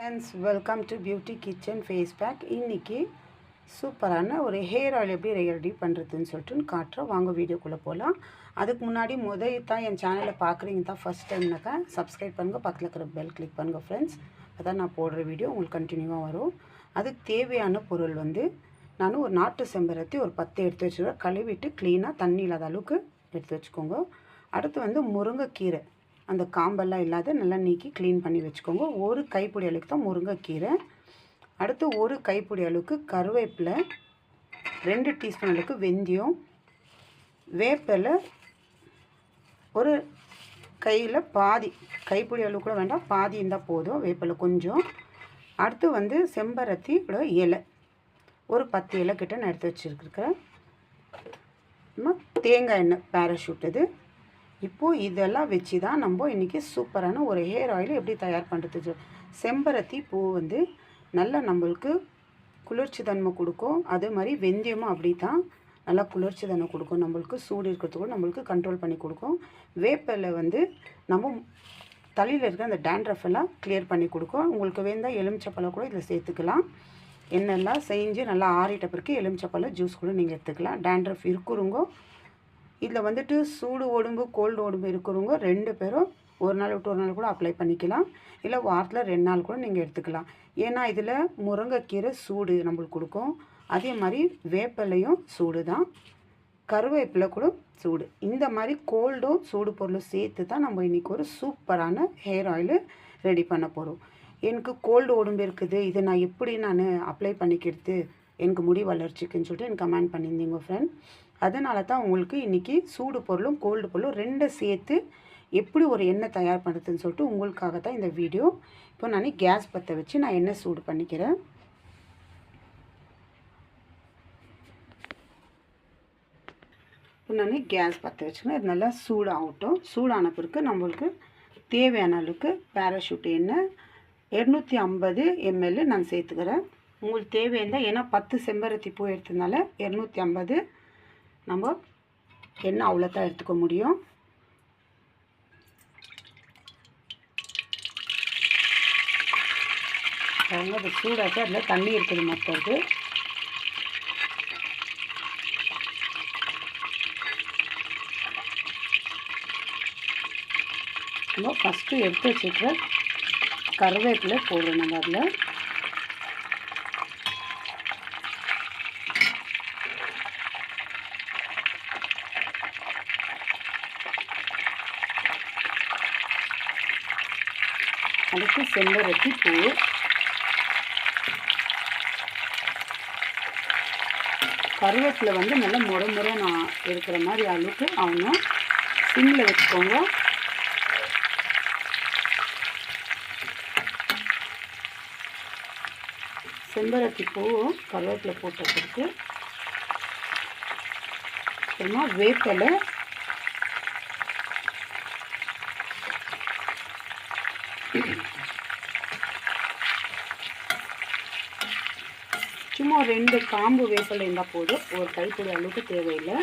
Friends, welcome to beauty kitchen face pack. இன்றைக்கி சூப்பரான ஒரு ஹேர் ஆயில் எப்படி ரெடி பண்ணுறதுன்னு சொல்லிட்டு காட்டுறோம். வாங்க வீடியோக்குள்ளே போகலாம். அதுக்கு முன்னாடி தான் என் சேனலை பார்க்குறீங்க தான் ஃபஸ்ட் டைம்னாக்கா சப்ஸ்கிரைப் பண்ணுங்கள், பக்கத்தில் இருக்கிற பெல் கிளிக் பண்ணுங்கள் ஃப்ரெண்ட்ஸ். அதான் நான் போடுற வீடியோ உங்களுக்கு கண்டினியூவாக வரும். அதுக்கு தேவையான பொருள் நான் ஒரு நாட்டு செம்பருத்தி ஒரு 10 எடுத்து வச்சுருவேன். கழுவிட்டு க்ளீனாக தண்ணி இல்லாத அளவுக்கு எடுத்து வச்சுக்கோங்க. அடுத்து முருங்கைக்கீரை, அந்த காம்பெல்லாம் இல்லாத நல்லா நீக்கி க்ளீன் பண்ணி வச்சுக்கோங்க. ஒரு கைப்பிடி அளவுக்கு தான் முருங்கைக்கீரை. அடுத்து ஒரு கைப்பிடி அளவுக்கு கருவேப்பிலை, 2 டீஸ்பூன் அளவுக்கு வெந்தயம், வேப்பிலை ஒரு கையில் பாதி, கைப்பிடி அளவு கூட வேண்டாம், பாதி இருந்தால் போதும், வேப்பிலை கொஞ்சம். அடுத்து செம்பருத்தியோட இலை ஒரு 10 இலை கிட்ட நான் எடுத்து வச்சுருக்கிறேன். தேங்காய் எண்ணெய் பேராஷூட் இது. இப்போது இதெல்லாம் வச்சு தான் நம்ம இன்றைக்கி சூப்பரான ஒரு ஹேர் ஆயில் எப்படி தயார் பண்ணுறது. செம்பருத்தி பூ நல்லா நம்மளுக்கு குளிர்ச்சி தன்மை கொடுக்கும். அதே மாதிரி வெந்தயமும் அப்படி தான் நல்லா குளிர்ச்சி தன்மை கொடுக்கும். நம்மளுக்கு சூடு இருக்கிறதுக்கும் நம்மளுக்கு கண்ட்ரோல் பண்ணி கொடுக்கும். வேப்பிலை நம்ம தலையில் இருக்கிற அந்த டேண்ட்ரஃப் எல்லாம் கிளியர் பண்ணி கொடுக்கும். உங்களுக்கு வேண்டாம் எலுமிச்சப்பழம் கூட இதில் சேர்த்துக்கலாம். எண்ணெல்லாம் செஞ்சு நல்லா ஆறிட்ட பிறகு எலுமிச்சப்பழம் ஜூஸ் கூட நீங்கள் எடுத்துக்கலாம். டேண்ட்ரஃப் இருக்கிறவங்க இதில் சூடு உடம்பு கோல்டு உடம்பு இருக்கிறவங்க 2 பேரும் ஒரு நாள் விட்டு ஒரு நாள் கூட அப்ளை பண்ணிக்கலாம். இல்லை வாரத்தில் 2 நாள் கூட நீங்கள் எடுத்துக்கலாம். ஏன்னா இதில் முருங்கைக்கீரை சூடு நம்மளுக்கு கொடுக்கும். அதே மாதிரி வேப்பிலையும் சூடு தான், கருவேப்பிலை கூட சூடு. இந்த மாதிரி கோல்டும் சூடு பொருளும் சேர்த்து தான் நம்ம இன்றைக்கி ஒரு சூப்பரான ஹேர் ஆயில் ரெடி பண்ண போகிறோம். எனக்கு கோல்டு உடம்பு இருக்குது, இதை நான் எப்படி அப்ளை பண்ணிக்கிறது, எனக்கு முடி வளர்ச்சிக்குன்னு சொல்லிட்டு எனக்கு கமெண்ட் பண்ணியிருந்தீங்க ஃப்ரெண்ட். அதனால தான் உங்களுக்கு இன்றைக்கி சூடு பொருளும் கோல்டு பொருளும் 2 சேர்த்து எப்படி ஒரு எண்ணெய் தயார் பண்ணுறதுன்னு சொல்லிட்டு உங்களுக்காக தான் இந்த வீடியோ. இப்போ நான் கேஸ் பற்ற வச்சு நான் எண்ணெய் சூடு பண்ணிக்கிறேன். இப்போ நான் கேஸ் பற்ற வச்சுக்கிறேன். இது நல்லா சூடாகட்டும். சூடான பிறகு நம்மளுக்கு தேவையான அளவுக்கு பேராஷூட் எண்ணெய் 250 ml நான் சேர்த்துக்கிறேன். உங்களுக்கு தேவையான, ஏன்னா 10 செம்பருத்தி பூ எடுத்ததுனால 250 நம்ம எண்ணெய் அவ்வளோதான் எடுத்துக்க முடியும். அது சூடாச்சு, அதில் தண்ணி இருக்குது மற்றது. நம்ம ஃபஸ்ட்டு எடுத்து வச்சுக்கிற கருவேப்பிலை போடுறோம். நம்ம அதில் அடுத்து செம்பருத்தி பூ, கருவேப்பிலை நல்லா முறை நான் இருக்கிற மாதிரி அளவுக்கு ஆகணும். சிம்மில் வச்சுக்கோங்க. செம்பருத்தி பூவும் கருவேப்பிலை போட்டதுக்கு அப்புறமா வேப்பிலை, சும்மா 2 காம்பு வேப்பிலை இருந்தால் போதும், ஒரு கைப்பிடி அளவுக்கு தேவையில்லை.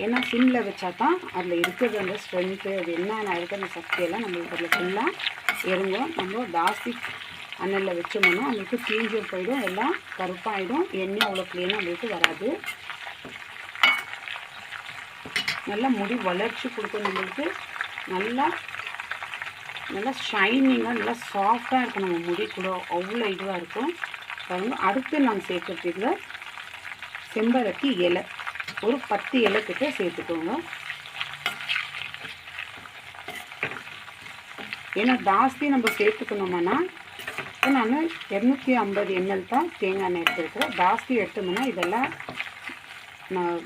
ஏன்னா சிம்மில் வச்சா தான் அதில் இருக்கிறது அந்த ஸ்ட்ரென்த்து, அது என்னென்ன இருக்கிற அந்த சக்தியெல்லாம் நம்மளுக்கு அதில் ஃபுல்லாக இறங்கும். நம்ம ஜாஸ்தி அண்ணலில் வச்சோம்னா நம்மளுக்கு தீஞ்சும் போயிடும், எல்லாம் கருப்பாயிடும், எண்ணெய் அவ்வளோ க்ளீனாக நம்மளுக்கு வராது. நல்லா முடி வளர்ச்சி கொடுக்கும். நம்மளுக்கு நல்லா ஷைனிங்காக நல்லா சாஃப்டாக இருக்கும். நம்ம முடி கூட அவ்வளோ இதுவாக இருக்கும். அடுத்து நான் சேர்க்கறதுல செம்பருத்தி இலை ஒரு 10 இலை கிட்ட சேர்த்துக்கோங்க. ஏன்னா ஜாஸ்தி நம்ம சேர்த்துக்கணுமானா, இப்போ நான் 250 ml தான் தேங்காய் எண்ணெய் எடுத்துருக்கிறேன். ஜாஸ்தி எடுத்தோம்னா இதெல்லாம் நான்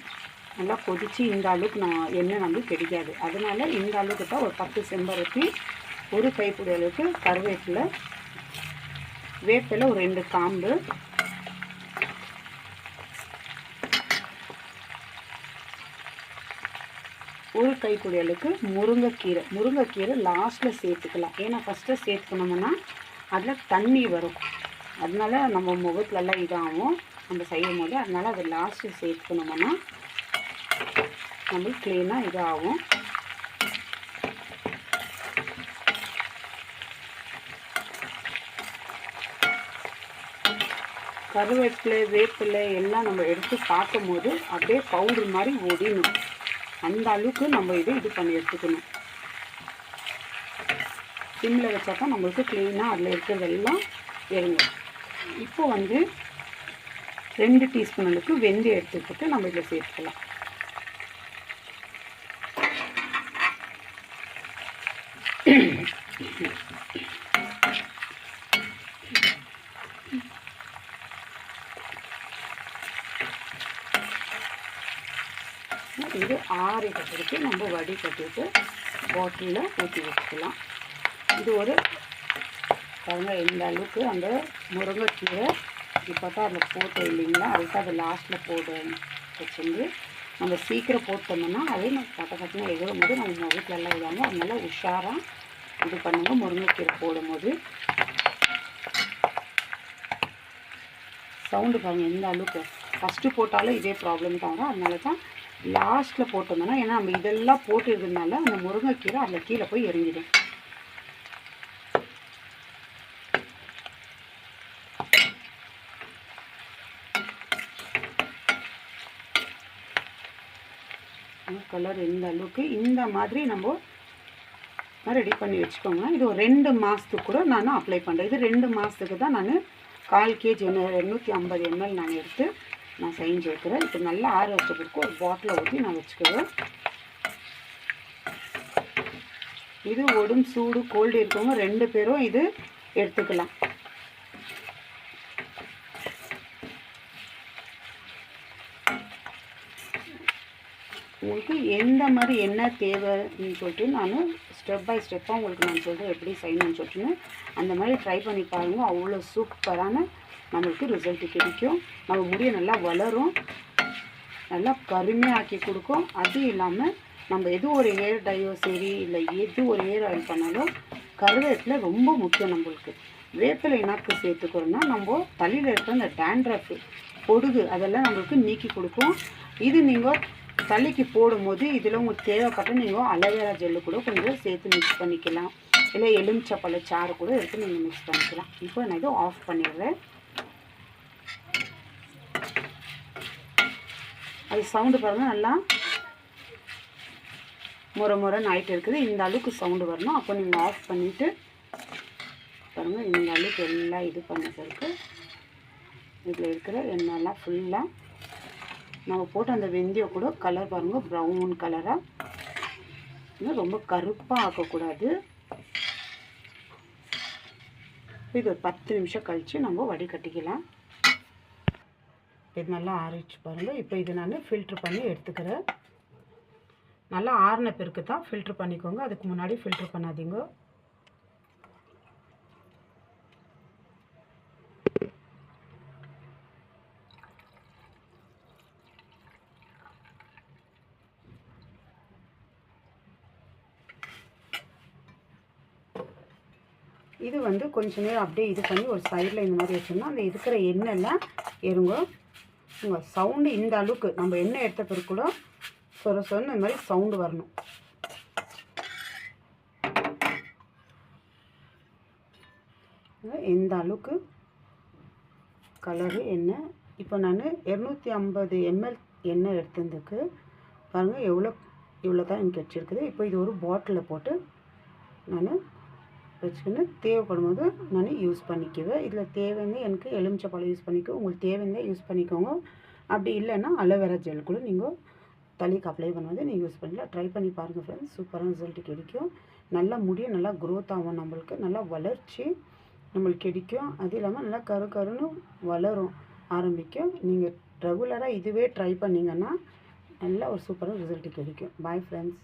நல்லா கொதித்து இந்த அளவுக்கு எண்ணெய் கிடைக்காது. அதனால் இந்த அளவுக்கு தான் ஒரு 10 செம்பருத்தி, ஒரு கைப்பிடி அளவுக்கு கருவேப்பிலை, வேப்பிலை ஒரு 2 காம்பு, ஒரு கைப்பிடி அளவுக்கு முருங்கைக்கீரை லாஸ்ட்டில் சேர்த்துக்கலாம். ஏன்னா ஃபஸ்ட்டு சேர்த்துக்கணும்னா அதில் தண்ணி வரும், அதனால நம்ம முகத்துலலாம் இதாகும் நம்ம செய்யும் போது. அதனால் அதை லாஸ்ட்டில் சேர்த்துக்கணும்னா நம்மளுக்கு க்ளீனாக இதாகும். கருவேப்பிலை வேப்பிலை எல்லாம் நம்ம எடுத்து பார்க்கும்போது அப்படியே பவுடர் மாதிரி ஒடிணும். அந்த அளவுக்கு நம்ம இது பண்ணி எடுத்துக்கணும். சிம்மில் வச்சா தான் நம்மளுக்கு க்ளீனாக அதில் இருக்கிறதெல்லாம் இறங்கும். இப்போ 2 டீஸ்பூன் அளவுக்கு வெந்தயம் எடுத்துக்கிட்டு நம்ம இதில் சேர்த்துக்கலாம். இது ஆறிட்டு நம்ம வடிகட்டிட்டு பாட்டிலில் ஊற்றி வச்சுக்கலாம். இது ஒரு பாருங்கள் எந்த அளவுக்கு அந்த முருங்கைக்கீரை இப்போ தான் அதில் போட்டு இல்லைங்களா, அதுக்கு அது லாஸ்ட்டில் போட்டு வச்சுருந்து நம்ம சீக்கிரம் போட்டோம்னா அதே கட்டன்னு எகிறும் போது நம்ம முகத்துலலாம் விடாம அதனால உஷாராக இது பண்ணுங்க. முருங்கைக்கீரை போடும்போது சவுண்டு பாருங்கள் எந்த அளவுக்கு. ஃபஸ்ட்டு போட்டாலும் இதே ப்ராப்ளம் தான் வரும். அதனால தான் லாஸ்ட்டில் போட்டோம்னா, ஏன்னா நம்ம இதெல்லாம் போட்டு இருக்கிறதுனால அந்த முருங்கைக்கீரை அதில் கீழே போய் இறங்கிடும். கலர் எந்த அளவுக்கு இந்த மாதிரி நம்ம ரெடி பண்ணி வச்சுக்கோங்க. இது ஒரு 2 மாதத்துக்கு கூட நான் அப்ளை பண்ணுறேன். இது 2 மாதத்துக்கு தான் நான் 1/4 kg 250 ml நான் எடுத்து நான் செஞ்சு வைக்கிறேன். இப்போ நல்லா ஆற வச்ச பிறகு ஒரு பாட்டில் ஊற்றி நான் வச்சுக்குவேன். இது உடம்பு சூடு கோல்டு இருக்கவங்க 2 பேரும் இது எடுத்துக்கலாம். உங்களுக்கு எந்த மாதிரி என்ன தேவைன்னு சொல்லிட்டு நான் ஸ்டெப் பை ஸ்டெப்பாக உங்களுக்கு நான் சொல்கிறேன் எப்படி செய்யணும்னு சொல்லிட்டுன்னு. அந்த மாதிரி ட்ரை பண்ணி பாருங்கள். அவ்வளோ சூப்பரான நம்மளுக்கு ரிசல்ட்டு கிடைக்கும். நம்ம முடியை நல்லா வளரும், நல்லா கருமையாக்கி கொடுக்கும். அது இல்லாமல் நம்ம எது ஒரு ஹேர் டையோ சரி இல்லை எது ஒரு ஹேர் ஆயில் பண்ணாலும் கருவேப்பிலை ரொம்ப முக்கியம். நம்மளுக்கு வேப்பிலை என்னாக்கு சேர்த்துக்கிறோன்னா நம்ம தலையில் இருக்கிற அந்த டேண்ட்ரஃப் பொடுகு அதெல்லாம் நம்மளுக்கு நீக்கி கொடுக்கும். இது நீங்கள் தலைக்கு போடும்போது இதில் உங்களுக்கு தேவைப்பட்ட நீங்கள் அலோவேரா ஜெல்லு கூட கொஞ்சம் சேர்த்து மிக்ஸ் பண்ணிக்கலாம். இல்லை எலுமிச்சப்பழ சாறு கூட எடுத்து நீங்கள் மிக்ஸ் பண்ணிக்கலாம். இப்போ நான் இதை ஆஃப் பண்ணிடுறேன். அது சவுண்டு பாருங்கள் நல்லா முறைன்னு ஆகிட்டு இருக்குது. இந்த அளவுக்கு சவுண்டு வரணும். அப்போ நீங்கள் ஆஃப் பண்ணிவிட்டு பாருங்கள் இந்த அளவுக்கு எல்லாம் இது பண்ண பிறகு இதில் இருக்கிற எண்ணெய்லாம் ஃபுல்லாக நம்ம போட்டு அந்த வெந்தயம் கூட கலர் பாருங்கள் ப்ரௌன் கலராக, ரொம்ப கருப்பாக ஆக்கக்கூடாது. இது ஒரு 10 நிமிஷம் கழித்து நம்ம வடிகட்டிக்கலாம். இது நல்லா ஆறிச்சு பாருங்கள். இப்போ இது நான் ஃபில்ட்ரு பண்ணி எடுத்துக்கிறேன். நல்லா ஆறின பிறகு தான் ஃபில்ட்ரு பண்ணிக்கோங்க. அதுக்கு முன்னாடி ஃபில்ட்ரு பண்ணாதீங்க. இது கொஞ்ச நேரம் அப்படியே இது பண்ணி ஒரு சைடில் இந்த மாதிரி வச்சோம்னா அந்த இருக்கிற எண்ணெய்லாம் இருங்க. உங்கள் சவுண்டு இந்த அளவுக்கு நம்ம எண்ணெய் எடுத்த பிறகு கூட சொன்னு இந்த மாதிரி சவுண்டு வரணும். எந்த அளவுக்கு கலரு எண்ணெய். இப்போ நான் 250 ml எண்ணெய் எடுத்ததுக்கு பாருங்கள் இவ்வளோ தான் எனக்கு வச்சுருக்குது. இப்போ இது ஒரு பாட்டிலில் போட்டு நான் வச்சுக்கின்னு தேவைப்படும் போது நான் யூஸ் பண்ணிக்குவேன். இதில் தேவைங்க எனக்கு எலுமிச்சப்பழம் யூஸ் பண்ணிக்குவேன். உங்களுக்கு தேவைங்க யூஸ் பண்ணிக்கோங்க. அப்படி இல்லைன்னா அலோவேரா ஜெல் கூட நீங்கள் தலைக்கு அப்ளை பண்ணும்போது நீங்கள் யூஸ் பண்ணலாம். ட்ரை பண்ணி பாருங்கள் ஃப்ரெண்ட்ஸ். சூப்பரான ரிசல்ட் கிடைக்கும். நல்லா முடியும், நல்லா க்ரோத் ஆகும், நம்மளுக்கு நல்லா வளர்ச்சி நம்மளுக்கு கிடைக்கும். அது இல்லாமல் நல்லா கருன்னு வளரும் ஆரம்பிக்கும். நீங்கள் ரெகுலராக இதுவே ட்ரை பண்ணிங்கன்னா நல்லா ஒரு சூப்பரான ரிசல்ட் கிடைக்கும். Bye friends.